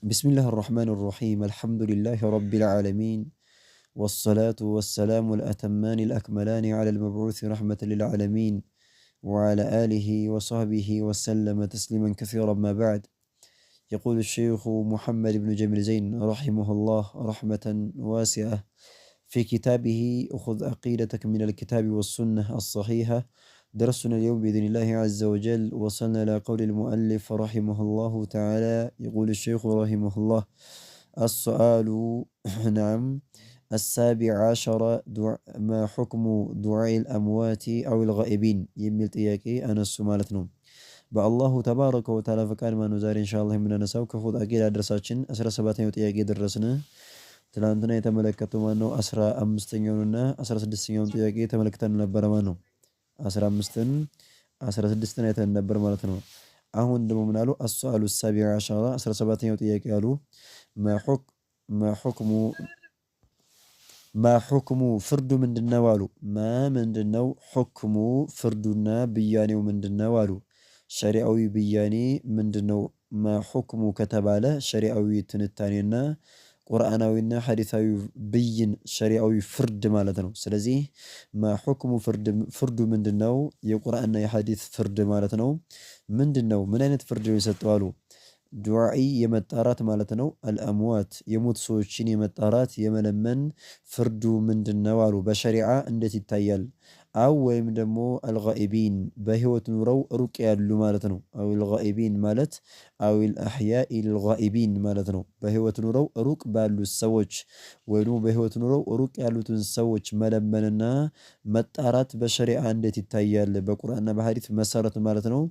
بسم الله الرحمن الرحيم الحمد لله رب العالمين والصلاة والسلام الأتمان الأكملان على المبعوث رحمة للعالمين وعلى آله وصحبه وسلم تسليما كثيرا ما بعد. يقول الشيخ محمد بن جميل زين رحمه الله رحمة واسعة في كتابه أخذ عقيدتك من الكتاب والسنة الصحيحة. درسنا اليوم بإذن الله عز وجل وصلنا إلى قول المؤلف رحمه الله تعالى. يقول الشيخ رحمه الله: السؤال نعم السابع عشر ما حكم دعاء الأموات أو الغائبين يميل تياكي أنا السمالتنا بالله تبارك وتعالى فكان ما نزار إن شاء الله من نساو كفوت أكيد أدرساتشن أسرى سباتين وتياكي درسنا ትላንትና የተመለከተው ማነው 15ኛውንና 16ኛውን ጥያቄ ተመልክተን ነበር ማነው 15ን 16ን አይተን ነበር ማለት ነው። አሁን ደግሞ ምን አሉ? السؤال السابع عشر 17ኛው ጥያቄ አሉ ما حكم ፍርዱ ምንድነው አሉ። ምንድነው حكሙ ፍርዱና ብያኔው ምንድነው አሉ። ሸሪዓዊ ብያኔ ምንድነው? ما حكሙ ከተባለ ሸሪዓዊ ትንታኔና ቁርአናዊና ሐዲሳዊ ብይን ሸሪዓዊ ፍርድ ማለት ነው። ስለዚህ ማሁክሙ ፍርዱ ምንድነው? የቁርአንና የሐዲስ ፍርድ ማለት ነው። ምንድነው? ምን አይነት ፍርድ ነው የሰጠው አሉ። ዱዓኢ የመጣራት ማለት ነው። አልአምዋት የሞት ሰዎችን የመጣራት የመለመን ፍርዱ ምንድነው አሉ። በሸሪዓ እንዴት ይታያል? አው ወይም ደግሞ አልጋኢቢን በህይወት ኑረው ሩቅ ያሉ ማለት ነው። አው አልጋኢቢን ማለት አው አልአህያኢ አልጋኢቢን ማለት ነው። በህይወት ኑረው ሩቅ ባሉ ሰዎች ወይም በህይወት ኑረው ሩቅ ያሉትን ሰዎች መለመንና መጣራት በሸሪዓ እንዴት ይታያል? በቁርአንና በሐዲስ መሰረት ማለት ነው።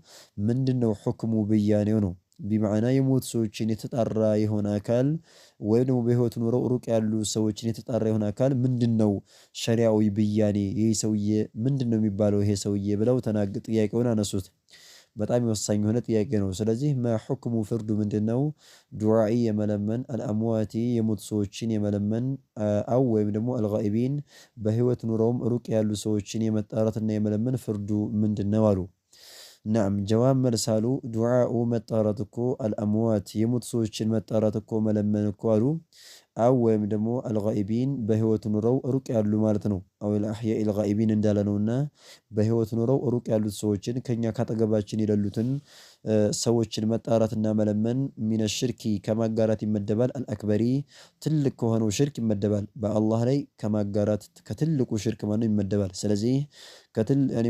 ምንድነው ሁክሙ ብያኔው ነው። ቢማዕና የሞት ሰዎችን የተጣራ የሆነ አካል ወይ ደግሞ በህይወት ኑረው ሩቅ ያሉ ሰዎችን የተጣራ የሆነ አካል ምንድነው ሸሪዓዊ ብያኔ? ይሄ ሰውዬ ምንድነው የሚባለው ይሄ ሰውዬ ብለው ጥያቄውን አነሱት። በጣም ወሳኝ የሆነ ጥያቄ ነው። ስለዚህ ሁክሙ ፍርዱ ምንድነው? ዱዓኢ የመለመን አልአምዋቲ የሞት ሰዎችን የመለመን አው ወይም ደግሞ አልጋኢቢን በህይወት ኑረውም ሩቅ ያሉ ሰዎችን የመጣራትና የመለመን ፍርዱ ምንድነው አሉ። ናም ጀዋብ መልሳሉ ዱዓኡ መጣራት እኮ አልአምዋት የሞት ሰዎችን መጣራት እኮ መለመን እኮ አሉ። አው ወይም ደግሞ አልጋኢቢን በህይወት ኑረው ሩቅ ያሉ ማለት ነው። አው አልአህያኢ አልጋኢቢን እንዳለ ነውና በህይወት ኑረው ሩቅ ያሉት ሰዎችን ከኛ ካጠገባችን የሌሉትን ሰዎችን መጣራትና መለመን ሚነ ሽርኪ ከማጋራት ይመደባል። አልአክበሪ ትልቅ ከሆነው ሽርክ ይመደባል። በአላህ ላይ ከማጋራት ከትልቁ ሽርክ ማነው ይመደባል። ስለዚህ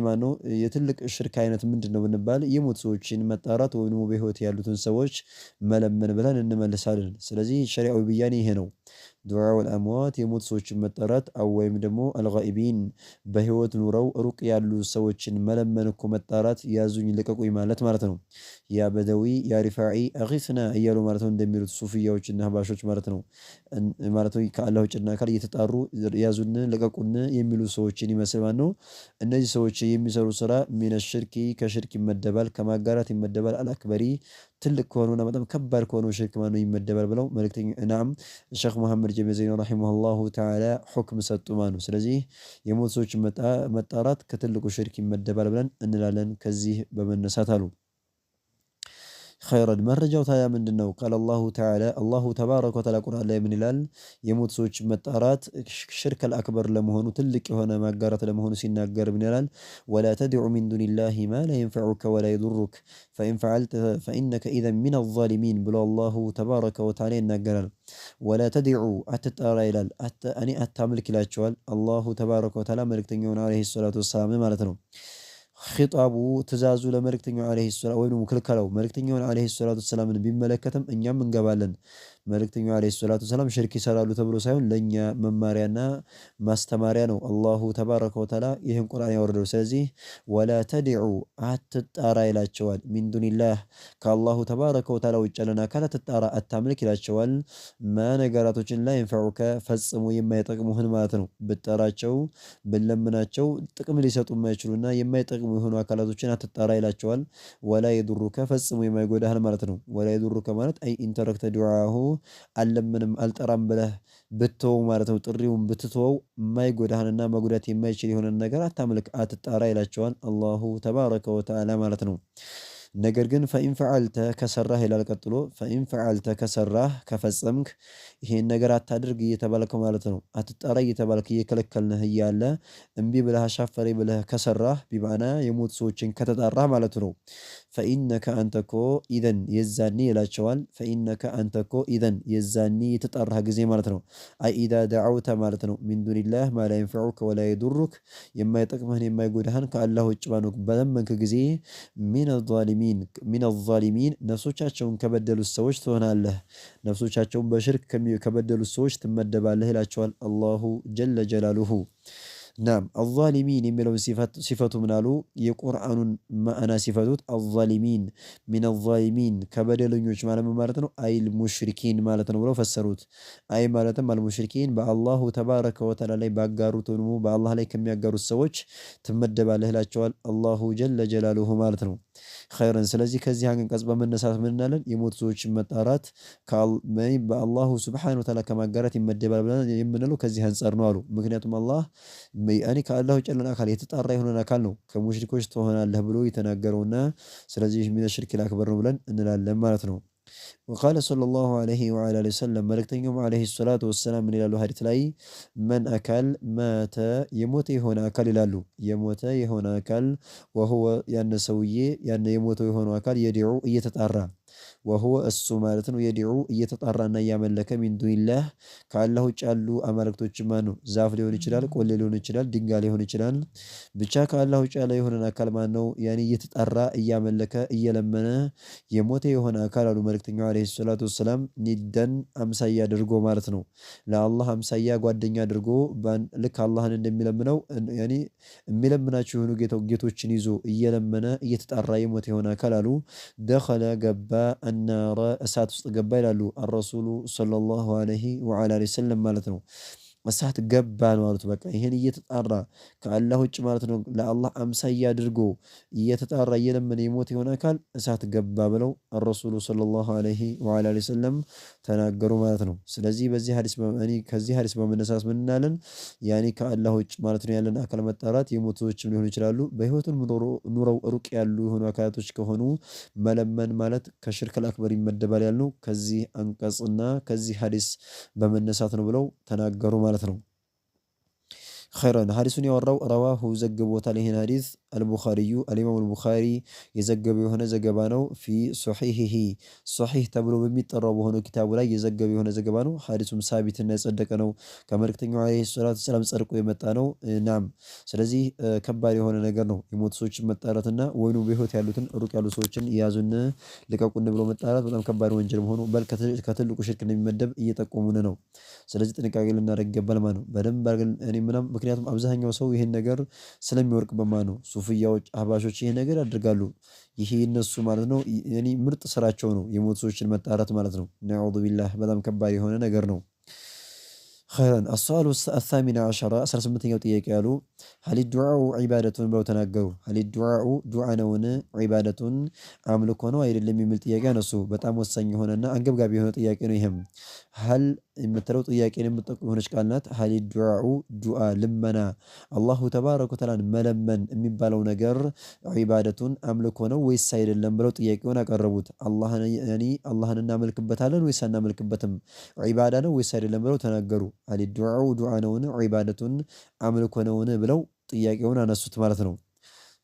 ማነው የትልቅ ሽርክ አይነት ምንድነው ብንባል የሞት ሰዎችን መጣራት ወይም በህይወት ያሉትን ሰዎች መለመን ብለን እንመልሳለን። ስለዚህ ሸሪዓዊ ብያኔ ይሄ ነው። ዱዓኡ አልአምዋት የሞት ሰዎችን መጣራት አው ወይም ደግሞ አልጋኢቢን በህይወት ኑረው ሩቅ ያሉ ሰዎችን መለመን እኮ መጣራት ያዙኝ ልቀቁኝ ማለት ነው። ያ በደዊ ያ ሪፋዒ አጊስና እያሉ ማለት ነው እንደሚሉት ሱፊያዎችና አህባሾች ማለት ነው። ማለት ነው ከአላህ ውጭና አካል እየተጣሩ ያዙን ልቀቁን የሚሉ ሰዎችን ይመስል ማለት ነው። እነዚህ ሰዎች የሚሰሩ ስራ ሚነ ሽርኪ ከሽርክ ይመደባል፣ ከማጋራት ይመደባል። አልአክበሪ ትልቅ ከሆነውና በጣም ከባድ ከሆነው ሽርክ ማነው ይመደባል ብለው መልእክተኛ ናም ሼኽ መሐመድ ጀሚል ዘይን ረሂመሁላሁ ተዓላ ሁክም ሰጡ ማለት ነው። ስለዚህ የሞት ሰዎችን መጣራት ከትልቁ ሽርክ ይመደባል ብለን እንላለን ከዚህ በመነሳት አሉ። ኸይረን መረጃው ታዲያ ምንድነው? ቃል አላሁ ተዓላ አላሁ ተባረከ ወተዓላ ቁርአን ላይ ምን ይላል? የሞት ሰዎች መጣራት ሽርከል አክበር ለመሆኑ ትልቅ የሆነ ማጋራት ለመሆኑ ሲናገር ምን ይላል? ወላ ተድዑ ሚን ዱኒላሂ ማ ላ የንፈዑከ ወላ የዱሩክ ፈኢን ፈዐልተ ፈኢነከ ኢዘን ሚነ ዛሊሚን ብሎ አላሁ ተባረከ ወተዓላ ይናገራል። ወላ ተድዑ አትጣራ ይላል። እኔ አታምልክ ይላቸዋል አላሁ ተባረከ ወተዓላ መልእክተኛውን ዓለይሂ ሰላቱ ወሰላም ማለት ነው። ኺጣቡ ትእዛዙ ለመልእክተኛው ዓለይሂ ሰላም ወይም ክልከላው መልእክተኛውን ዓለይሂ ሰላቱ ወሰላምን ቢመለከትም እኛም እንገባለን። መልእክተኛው ዓለይሂ ሰላቱ ወሰላም ሽርክ ይሰራሉ ተብሎ ሳይሆን ለኛ መማሪያና ማስተማሪያ ነው አላሁ ተባረከ ወተዓላ ይህን ቁርአን ያወረደው። ስለዚህ ወላ ተድዑ አትጣራ ይላቸዋል። ሚን ዱኒላህ ከአላሁ ተባረከ ወተዓላ ውጭ ያለን አካል አትጣራ አታምልክ ይላቸዋል። ነገራቶችን ላይ የንፈዑከ ፈጽሞ የማይጠቅሙህን ማለት ነው። ብትጠራቸው ብለምናቸው ጥቅም ሊሰጡ የማይችሉና የማይጠቅሙ የሆኑ አካላቶችን አትጣራ ይላቸዋል። ወላ የዱሩከ ፈጽሞ የማይጎዳህን ማለት ነው። ወላ የዱሩከ ማለት አይ ኢንተረክተ ዱዓሁ አልለምንም አልጠራም ብለህ ብትተወው ማለት ነው። ጥሪውን ብትተወው የማይጎዳህንና መጉዳት የማይችል የሆነን ነገር አታምልክ አትጣራ ይላቸዋል አላሁ ተባረከ ወተዓላ ማለት ነው። ነገር ግን ፈኢን ፈዓልተ ከሰራህ ይላል ቀጥሎ ፈኢን ፈዓልተ ከሰራህ ከፈጸምክ ይሄን ነገር አታድርግ እየተባልክ ማለት ነው። አትጣራ እየተባልክ እየከለከልንህ እያለ እምቢ ብለህ አሻፈሬ ብለህ ከሰራህ ቢማዕና የሞቱ ሰዎችን ከተጣራህ ማለት ነው። ፈኢነከ አንተኮ ኢዘን የዛኔ ይላቸዋል። ፈኢነከ አንተኮ ኢዘን የዛኔ የተጣራህ ጊዜ ማለት ነው። አይ ኢዛ ደዐውተ ማለት ነው። ሚን ዱኒላህ ማ ላ የንፈዑከ ወላ የዱሩክ የማይጠቅምህን የማይጎዳህን ከአላህ ውጭ በለመንክ ጊዜ ሚነ ዛሊሚን ነፍሶቻቸውን ከበደሉት ሰዎች ትሆናለህ። ነፍሶቻቸውን በሽርክ ከበደሉት ሰዎች ትመደባለህ ይላቸዋል አላሁ ጀለ ጀላሉሁ። ናም አዛሊሚን የሚለውን ሲፈቱ ምናሉ የቁርአኑን ማዕና ሲፈቱት አዛሊሚን ሚነ ዛሊሚን ከበደለኞች ማለት ነው። አይል ሙሽሪኪን ማለት ነው ብለው ፈሰሩት። አይ ማለትም አልሙሽሪኪን በአላሁ ተባረከ ወተዓላ ላይ ባጋሩት ወይም በአላህ ላይ ከሚያጋሩት ሰዎች ትመደባለህ ይላቸዋል አላሁ ጀለ ጀላሉሁ ማለት ነው። ኸይረን ስለዚህ ከዚህ አንቀጽ በመነሳት ምን እንላለን? የሞቱ ሰዎችን መጣራት በአላሁ ሱብሓነሁ ወተዓላ ከማጋራት ይመደባል ብለን የምንለው ከዚህ አንፃር ነው አሉ። ምክንያቱም አላህ ከአላህ ውጭ ያለን አካል የተጣራ የሆነን አካል ነው ከሙሽሪኮች ትሆናለህ ብሎ የተናገረውና ስለዚህ ሚነ ሽርኪል አክበር ነው ብለን እንላለን ማለት ነው። ወቃለ ሰለላሁ ዐለይሂ ወዐላ ወሰለም መልእክተኛውም ዐለይሂ ሰላቱ ወሰላም ምን ይላሉ ሐዲስ ላይ መን አካል ማተ የሞተ የሆነ አካል ይላሉ የሞተ የሆነ አካል ወሁወ ያነ ሰውዬ ያነ የሞተው የሆነው አካል የዲዑ እየተጣራ ወሁወ እሱ ማለት ነው የዲዑ እየተጣራና እያመለከ ሚን ዱኒላህ ከአላህ ውጭ ያሉ አማልክቶች ማነው ዛፍ ሊሆን ይችላል፣ ቆሌ ሊሆን ይችላል፣ ድንጋይ ሊሆን ይችላል። ብቻ ከአላህ ውጭ ያለ የሆነን አካል ማነው ያኔ እየተጣራ እያመለከ እየለመነ የሞተ የሆነ አካል አሉ መልእክተኛው ዐለይሂ ሰላቱ ወሰላም ኒደን አምሳያ አድርጎ ማለት ነው ለአላህ አምሳያ ጓደኛ አድርጎ ልክ አላህን እንደሚለምነው ያኔ የሚለምናቸው የሆኑ ጌቶችን ይዞ እየለመነ እየተጣራ የሞተ የሆነ አካል አሉ ደኸለ ገባ النار እሳት ውስጥ ገባ ይላሉ አረሱሉ ሰለላሁ ዐለይሂ ወዐላ ወሰለም ማለት ነው። እሳት ገባ ነው አሉት። በቃ ይሄን እየተጣራ ከአላህ ውጭ ማለት ነው ለአላህ አምሳያ አድርጎ እየተጣራ እየለመነ የሞተ የሆነ አካል እሳት ገባ ብለው አረሱሉ ሰለላሁ ዐለይሂ ወዐላ ወሰለም ተናገሩ ማለት ነው። ስለዚህ ከዚህ ሐዲስ በመነሳት ምን እናለን? ያኔ ከአላህ ውጭ ማለት ነው ያለን አካል መጣራት የሞቱ ሰዎችም ሊሆኑ ይችላሉ። በህይወቱም ኑረው ሩቅ ያሉ የሆኑ አካላቶች ከሆኑ መለመን ማለት ከሽርክል አክበር ይመደባል ያልነው ከዚህ አንቀጽና ከዚህ ሐዲስ በመነሳት ነው ብለው ተናገሩ ማለት ነው። ኸይረን ሐዲሱን ያወራው ረዋሁ ዘግቦታል። ይሄን ሐዲስ አልቡኻሪዩ አልኢማሙ አልቡኻሪ የዘገበው የሆነ ዘገባ ነው። ፊ ሶሒሂሂ ሶሒህ ተብሎ በሚጠራው በሆነው ኪታቡ ላይ የዘገበው የሆነ ዘገባ ነው። ሐዲሱም ሳቢትና የጸደቀ ነው። ከመልእክተኛው ዐለይሂ ሰላቱ ወሰላም ጸድቆ የመጣ ነው። ናም ስለዚህ ከባድ የሆነ ነገር ነው የሞቱ ሰዎችን መጣራትና ወይኑ በህይወት ያሉትን ሩቅ ያሉ ሰዎችን ያዙን ልቀቁን ብሎ መጣራት በጣም ከባድ ወንጀል መሆኑ በል ከትልቁ ሽርክ እንደሚመደብ እየጠቆሙን ነው። ስለዚህ ጥንቃቄ ልናደርግ ይገባል ማለት ነው። በደንብ አድርገን ምክንያቱም አብዛኛው ሰው ይሄን ነገር ስለሚወርቅበት ማለት ነው። ሱፍያዎች አህባሾች ይሄን ነገር ያደርጋሉ። ይሄ እነሱ ማለት ነው ያኔ ምርጥ ስራቸው ነው የሞቱ ሰዎችን መጣራት ማለት ነው። ነዑዙ ቢላህ በጣም ከባድ የሆነ ነገር ነው። ኸይረን አስዋሉ አሳሚነ ዐሸራ 18ኛው ጥያቄ ያሉ ሀል ዱዓኡ ዒባደቱን ብለው ተናገሩ። ሀል ዱዓኡ ዱዓ ነውን ዒባደቱን አምልኮ ነው አይደለም የሚል ጥያቄ አነሱ። በጣም ወሳኝ የሆነና አንገብጋቢ የሆነ ጥያቄ ነው። ይሄም ሀል የምትለው ጥያቄን የምትጠቁም የሆነች ቃል ናት። ሀል ዱዓኡ ዱዓ ልመና አላሁ ተባረከ ወተዓላን መለመን የሚባለው ነገር ዒባደቱን አምልኮ ነው ወይስ አይደለም ብለው ጥያቄውን አቀረቡት። አላህን እናመልክበታለን ወይስ አናመልክበትም? ዒባዳ ነው ወይስ አይደለም ብለው ተናገሩ። ሀል ዱዓኡ ዱዓ ነውን ዒባደቱን አምልኮ ነውን ብለው ጥያቄውን አነሱት ማለት ነው።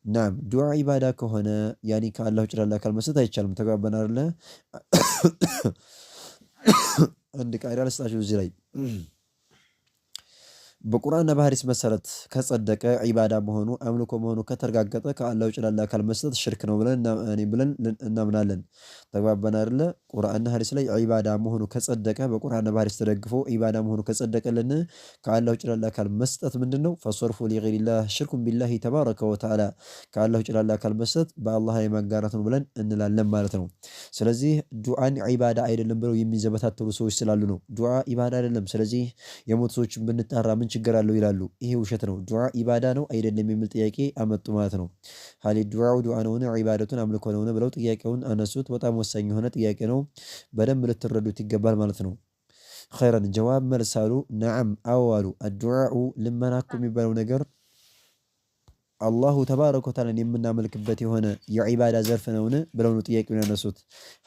ናም ዱዓ ዒባዳ ከሆነ ያኔ ከአላህ ውጭ ላለ አካል መስጠት አይቻልም። ተግባባን አይደለ? አንድ ቃይዳ ልስጣችሁ እዚህ ላይ በቁርአንና በሐዲስ መሰረት ከጸደቀ ዒባዳ መሆኑ አምልኮ መሆኑ ከተረጋገጠ ከአላህ ውጭ ላለ አካል መስጠት ሽርክ ነው ብለን እናምናለን። ተግባባን አይደለ? ቁርአንና ሐዲስ ላይ ዒባዳ መሆኑ ከጸደቀ በቁርአንና በሐዲስ ተደግፎ ዒባዳ መሆኑ ከጸደቀልን ከአላህ ውጭ ላለ አካል መስጠት ምንድነው? ፈሰርፉ ሊገይሪላህ ሽርኩን ቢላሂ ተባረከ ወተዓላ ከአላህ ውጭ ላለ አካል መስጠት በአላህ ላይ ማጋራት ነው ብለን እንላለን ማለት ነው። ስለዚህ ዱዓን ዒባዳ አይደለም ብለው የሚዘበታተሉ ሰዎች ስላሉ ነው። ዱዓ ዒባዳ አይደለም፣ ስለዚህ የሞቱ ሰዎችን ብንጣራ ምን ችግር አለው ይላሉ። ይሄ ውሸት ነው። ዱዓ ኢባዳ ነው አይደለም የሚል ጥያቄ አመጡ ማለት ነው። ሀል ዱዓኡ ዱዓ ነውን ዒባደቱን አምልኮ ነውን ብለው ጥያቄውን አነሱት። በጣም ወሳኝ የሆነ ጥያቄ ነው። በደንብ ልትረዱት ይገባል ማለት ነው። ኸይረን ጀዋብ መልሳሉ ነዓም አዎ አሉ። አዱዓኡ ልመና እኮ የሚባለው ነገር አላሁ ተባረከ ወተዓላን የምናመልክበት የሆነ የዒባዳ ዘርፍ ነውን ብለው ነው ጥያቄውን ያነሱት።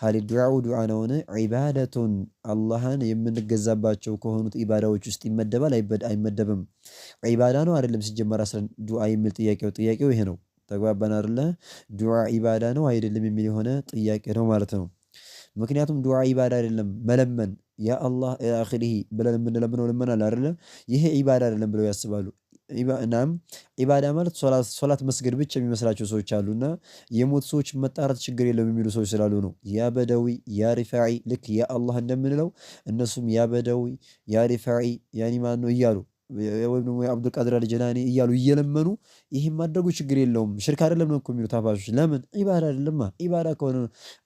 ሀል ዱዓኡ ዱዓ ነውን? ዒባደቱን አላህን የምንገዛባቸው ከሆኑት ኢባዳዎች ውስጥ ይመደባል አይመደብም? ዒባዳ ነው አይደለም? ሲጀመር አስረን ዱዓ የሚል ጥያቄው ይሄ ነው። ተግባባን አይደለ? ዱዓ ኢባዳ ነው አይደለም የሚል የሆነ ጥያቄ ነው ማለት ነው። ምክንያቱም ዱዓ ኢባዳ አይደለም መለመን ያ አላህ አኺሪሂ ብለን የምንለምነው ልመና አይደለም ይሄ ኢባዳ አይደለም ብለው ያስባሉ። እናም ኢባዳ ማለት ሶላት መስገድ ብቻ የሚመስላቸው ሰዎች አሉና የሞት ሰዎች መጣራት ችግር የለም የሚሉ ሰዎች ስላሉ ነው። ያ በደዊ ያ ሪፋዒ ልክ ያ አላህ እንደምንለው እነሱም ያ በደዊ ያ ሪፋዒ ያኒ ማን ነው እያሉ ወይም ደግሞ የአብዱል ቃድር አልጀላኒ እያሉ እየለመኑ ይህም ማድረጉ ችግር የለውም ሽርክ አይደለም ነው እኮ የሚሉት አባሾች። ለምን ኢባዳ አይደለማ? ኢባዳ ከሆነ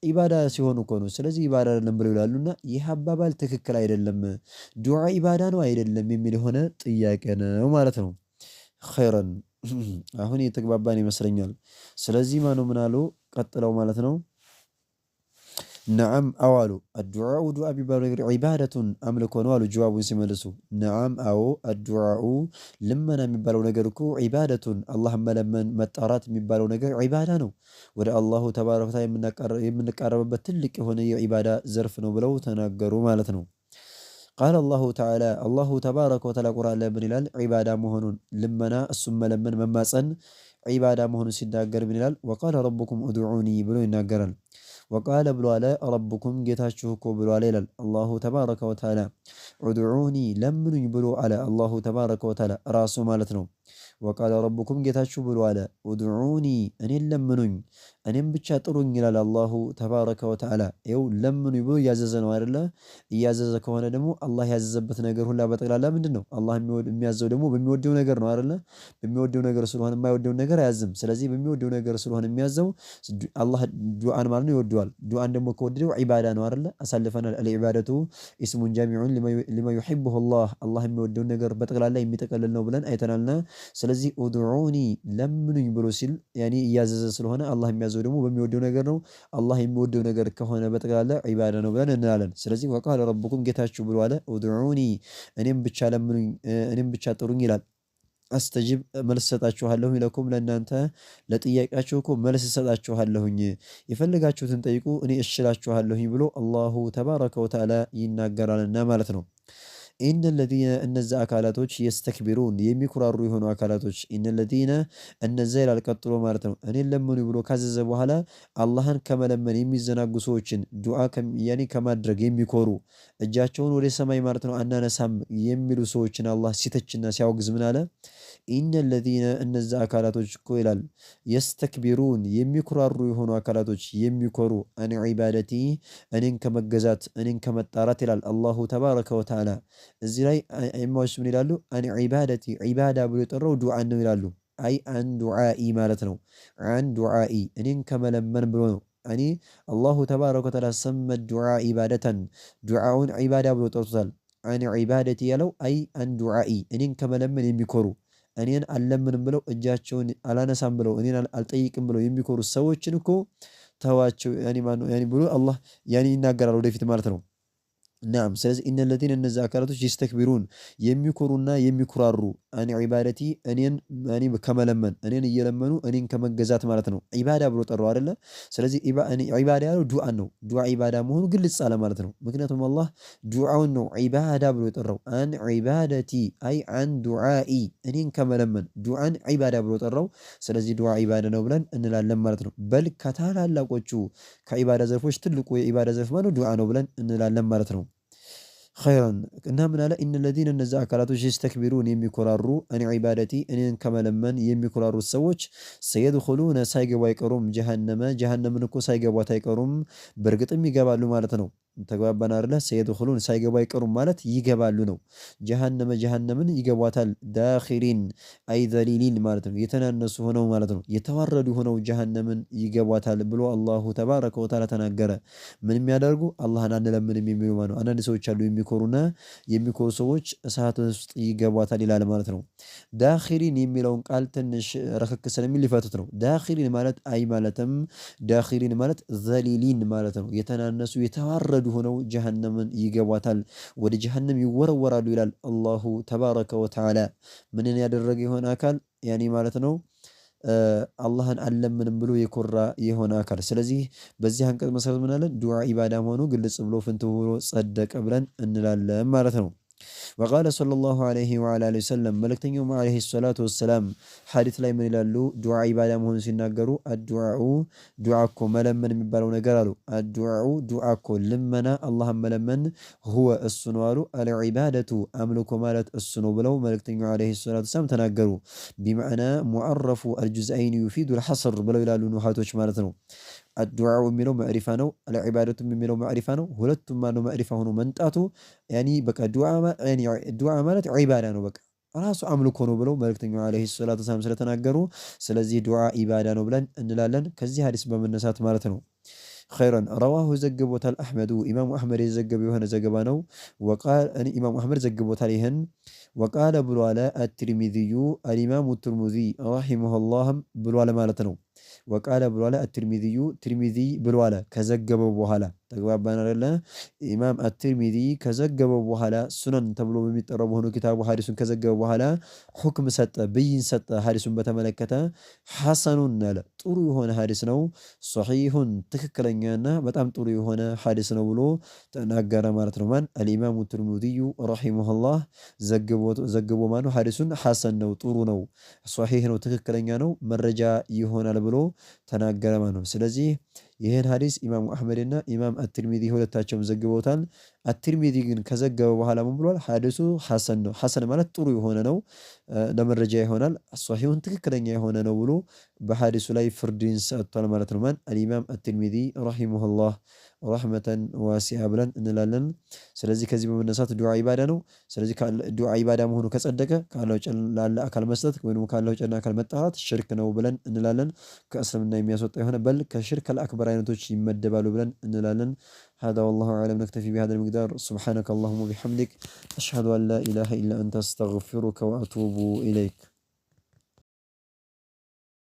ኢባዳ ሲሆኑ እኮ ነው። ስለዚህ ኢባዳ አይደለም ብለው ይላሉና ይህ አባባል ትክክል አይደለም። ዱዓ ኢባዳ ነው አይደለም የሚል የሆነ ጥያቄ ነው ማለት ነው። ኸይረን አሁን የተግባባን ይመስለኛል። ስለዚህ ማነው ምን አሉ ቀጥለው ማለት ነው። ነዓም አዎ አሉ። አዱዓኡ ዱዓ የሚባለው ነገር ዒባደቱን አምልኮ ነው አሉ ጀዋቡን ሲመልሱ። ነዓም አዎ አዱዓኡ ልመና የሚባለው ነገር እኮ ዒባደቱን አላህን መለመን መጣራት የሚባለው ነገር ዒባዳ ነው። ወደ አላሁ ተባረከ ወተዓላ የምንቃረብበት ትልቅ የሆነ የዒባዳ ዘርፍ ነው ብለው ተናገሩ ማለት ነው። ቃለ አላሁ ተዓላ አላሁ ተባረከ ወተዓላ ቁርአን ላይ ምን ይላል? ዒባዳ መሆኑን ልመና እሱም መለመን መማፀን ዒባዳ መሆኑን ሲናገር ምን ይላል? ወቃለ ረቡኩም ኡድዑኒ ብሎ ይናገራል። ወቃለ ብሎ አለ ረቡኩም ጌታችሁ እኮ ብሎ አለ ይላል አላሁ ተባረከ ወተዓላ። ኡድዑኒ ለምኑኝ ብሎ አለ አላሁ ተባረከ ወተዓላ ራሱ ማለት ነው። ወቃለ ረቡኩም ጌታችሁ ብሎ አለ ኡድዑኒ እኔን ለምኑኝ እኔም ብቻ ጥሩኝ ይላል አላሁ ተባረከ ወተዓላ። ይኸው ለምኑኝ ብሎ እያዘዘ ነው አይደለ? እያዘዘ ከሆነ ደግሞ አላህ ያዘዘበት ነገር ሁላ በጠቅላላ ምንድን ነው? አላህ የሚያዘው ደግሞ በሚወደው ነገር ነው አይደለ? በሚወደው ነገር ስለሆነ የማይወደውን ነገር አያዝም። ስለዚህ በሚወደው ነገር ስለሆነ የሚያዘው አላህ ዱዓን ማለት ነው ይወደዋል። ዱዓን ደግሞ ከወደደው ዒባዳ ነው አይደለ? አሳልፈናል። አልዒባደቱ ኢስሙን ጃሚዑን ሊማ ዩሒቡሁ አላህ የሚወደውን ነገር በጠቅላላ የሚጠቀልል ነው ብለን አይተናልና ስለዚህ ኡድዑኒ ለምኑኝ ብሎ ሲል ያኔ እያዘዘ ስለሆነ አላህ የሚያዘው ደግሞ በሚወደው ነገር ነው። አላህ የሚወደው ነገር ከሆነ በጠቅላላ ዒባዳ ነው ብለን እንላለን። ስለዚህ ወቃለ ረቡኩም ጌታችሁ ብሎ አለ ኡድዑኒ እኔም ብቻ ለምኑኝ እኔም ብቻ ጥሩኝ ይላል። አስተጅብ መልስ ሰጣችኋለሁ ለኩም ለእናንተ ለጥያቄያችሁ እኮ መልስ ሰጣችኋለሁኝ የፈለጋችሁትን ጠይቁ እኔ እሽላችኋለሁኝ ብሎ አላሁ ተባረከ ወተዓላ ይናገራልና ማለት ነው። ኢነ ለዚነ እነዛ አካላቶች የስተክቢሩን የሚኩራሩ የሆኑ አካላቶች ኢነ ለዚነ እነዛ ይላል ቀጥሎ ማለት ነው። እኔን ለምኑ ብሎ ካዘዘ በኋላ አላህን ከመለመን የሚዘናጉ ሰዎችን ዱዓ ያኔ ከማድረግ የሚኮሩ እጃቸውን ወደ ሰማይ ማለት ነው አናነሳም የሚሉ ሰዎችን አላህ ሲተችና ሲያወግዝ ምን አለ? ኢነ ለዚነ እነዛ አካላቶች እኮ ይላል የስተክቢሩን የሚኩራሩ የሆኑ አካላቶች የሚኮሩ አን ዒባደቲ እኔን ከመገዛት እኔን ከመጣራት ይላል አላሁ ተባረከ ወተዓላ። እዚህ ላይ ኢማዎች ምን ይላሉ? አን ዒባደቲ ዒባዳ ብሎ የጠራው ዱዓን ነው ይላሉ። አይ አን ዱዓኢ ማለት ነው። አን ዱዓኢ እኔን ከመለመን ብሎ ነው። እኔ አላሁ ተባረከ ወተዓላ ሰመ ዱዓ ዒባደተን ዱዓውን ዒባዳ ብሎ ጠርቶታል። አን ዒባደቲ ያለው አይ አን ዱዓኢ እኔን ከመለመን የሚኮሩ እኔን አልለምንም ብለው እጃቸውን አላነሳም ብለው እኔን አልጠይቅም ብለው የሚኮሩ ሰዎችን እኮ ተዋቸው ያኒ ማነው ያኒ ብሎ አላህ ያኒ ይናገራል ወደፊት ማለት ነው። ናም ስለዚህ ኢነ ለዚነ እነዛ አካላቶች ይስተክቢሩን የሚኮሩና የሚኩራሩ አን ዒባደቲ እኔን ከመለመን እኔን እየለመኑ እኔን ከመገዛት ማለት ነው። ዒባዳ ብሎ ጠራው አይደለ? ስለዚህ ዒባዳ ያለው ዱዓን ነው። ዱዓ ዒባዳ መሆኑ ግልጽ አለ ማለት ነው። ምክንያቱም አላህ ዱዓውን ነው ዒባዳ ብሎ የጠራው አን ዒባደቲ አይ አን ዱዓኢ እኔን ከመለመን ዱዓን ዒባዳ ብሎ ጠራው። ስለዚህ ዱዓ ዒባዳ ነው ብለን እንላለን ማለት ነው። በል ከታላላቆቹ ከዒባዳ ዘርፎች ትልቁ የዒባዳ ዘርፍ ማለት ዱዓ ነው ብለን እንላለን ማለት ነው። ኸይረን እና ምን አለ? ኢነ ለዚነ እነዛ አካላቶች የስተክቢሩን የሚኮራሩ አን ዒባደቲ እኔን ከመለመን የሚኮራሩት ሰዎች ሰየድኹሉነ ሳይገቡ አይቀሩም ጀሃነምን እኮ ሳይገቧት አይቀሩም በእርግጥም ይገባሉ ማለት ነው። ተግባባን አይደለ? ሰየድኹሉን ሳይገቡ አይቀሩም ማለት ይገባሉ ነው። ጀሃነምን ይገቧታል። ዳኺሪን አይ ዘሊሊን ማለት ነው። የተናነሱ ሆነው ማለት ነው። የተዋረዱ ሆነው ጀሃነምን ይገቧታል ብሎ አላሁ ተባረከ ወተዓላ ተናገረ። ምን የሚያደርጉ አላህን አንለምንም የሚሉ ማለት ነው። አንዳንድ ሰዎች አሉ የሚኮሩና የሚኮሩ ሰዎች እሳት ውስጥ ይገቧታል ይላል ማለት ነው። ዳኺሪን የሚለውን ቃል ትንሽ ረከክ ስለሚል ሊፈቱት ነው። ዳኺሪን ማለት አይ ማለትም ዳኺሪን ማለት ዘሊሊን ማለት ነው። የተናነሱ የተዋረዱ ሆነው ጀሃነምን ይገቧታል ወደ ጀሃነም ይወረወራሉ ይላል አላሁ ተባረከ ወተዓላ። ምንን ያደረገ የሆነ አካል ያኔ ማለት ነው አላህን አልለምንም ብሎ የኮራ የሆነ አካል። ስለዚህ በዚህ አንቀጽ መሰረት ምን አለን? ዱዓ ኢባዳ መሆኑ ግልጽ ብሎ ፍንትው ብሎ ጸደቀ ብለን እንላለን ማለት ነው። وقال صلى الله عليه وعلى آله وسلم ملكتنيوم عليه الصلاة والسلام حديث لا من لالو دعاء عبادة مهون سيناغرو الدعاء دعاكو ملمن مبالو نقرالو الدعاء دعاكو لمنا اللهم ملمن هو السنوالو العبادة أملكو مالت السنو بلو ملكتنيوم عليه الصلاة والسلام تناغرو بمعنى معرف الجزئين يفيد الحصر بلو لالو نوحاتوش مالتنو الدعاء ميلو معرفة نو العبادة ميلو معرفة نو هلتم ما نو معرفة هنو منتاتو يعني بقى الدعاء مالت عبادة نو بقى ራሱ አምልኮ ነው ብለው መልእክተኛው አለይሂ ሰላቱ ወሰላም ስለተናገሩ ስለዚህ ዱዓ ኢባዳ ነው ብለን እንላለን ከዚህ ሐዲስ በመነሳት ማለት ነው። خيرا رواه ዘግቦታል አህመዱ ኢማሙ አህመድ የዘገበው የሆነ ዘገባ ነው። وقال ኢማሙ አህመድ ዘግቦታል ይሄን وقال ብሏል الترمذي الامام الترمذي رحمه الله ብሏል ማለት ነው። وقال ብሏል الترمذي ترمذي ብሏል ከዘገበው በኋላ ተግባባን አይደለ? ኢማም አትርሚዚ ከዘገበው በኋላ ሱነን ተብሎ በሚጠራው በሆነ ኪታቡ ሐዲሱን ከዘገበው በኋላ ሁክም ሰጠ፣ ብይን ሰጠ። ሐዲሱን በተመለከተ ሐሰኑን አለ ጥሩ የሆነ ሐዲስ ነው፣ ሶሒሁን ትክክለኛና በጣም ጥሩ የሆነ ሐዲስ ነው ብሎ ተናገረ ማለት ነው። ማን አልኢማሙ ትርሚዚዩ ረሂመሁላህ ዘግቦ ማነው ሐዲሱን ሐሰን ነው፣ ጥሩ ነው፣ ሶሒህ ነው፣ ትክክለኛ ነው፣ መረጃ ይሆናል ብሎ ተናገረ ማለት ነው። ስለዚህ ይህን ሐዲስ ኢማሙ አህመድና ኢማም አትርሚዚ ሁለታቸውም ዘግበውታል። አትርሚዚ ግን ከዘገበ በኋላ ምን ብሏል? ሐዲሱ ሐሰን ነው። ሐሰን ማለት ጥሩ የሆነ ነው፣ ለመረጃ ይሆናል፣ ሷሂሁን ትክክለኛ የሆነ ነው ብሎ በሐዲሱ ላይ ፍርድን ሰጥቷል ማለት ነው። ማን አልኢማም አትርሚዚ ረሂመሁላህ ረህመተን ዋሲዓ ብለን እንላለን። ስለዚህ ከዚህ በመነሳት ዱዓ ኢባዳ ነው። ስለዚህ ዱዓ ኢባዳ መሆኑ ከጸደቀ ካለው ላለ አካል መስጠት ወይም ካለው ጨና አካል መጣራት ሽርክ ነው ብለን እንላለን። ከእስልምና የሚያስወጣ የሆነ በል ከሽርክ አልአክበር አይነቶች ይመደባሉ ብለን እንላለን። هذا والله أعلم نكتفي بهذا المقدار سبحانك اللهم وبحمدك أشهد أن لا إله إلا أنت أستغفرك وأتوب إليك.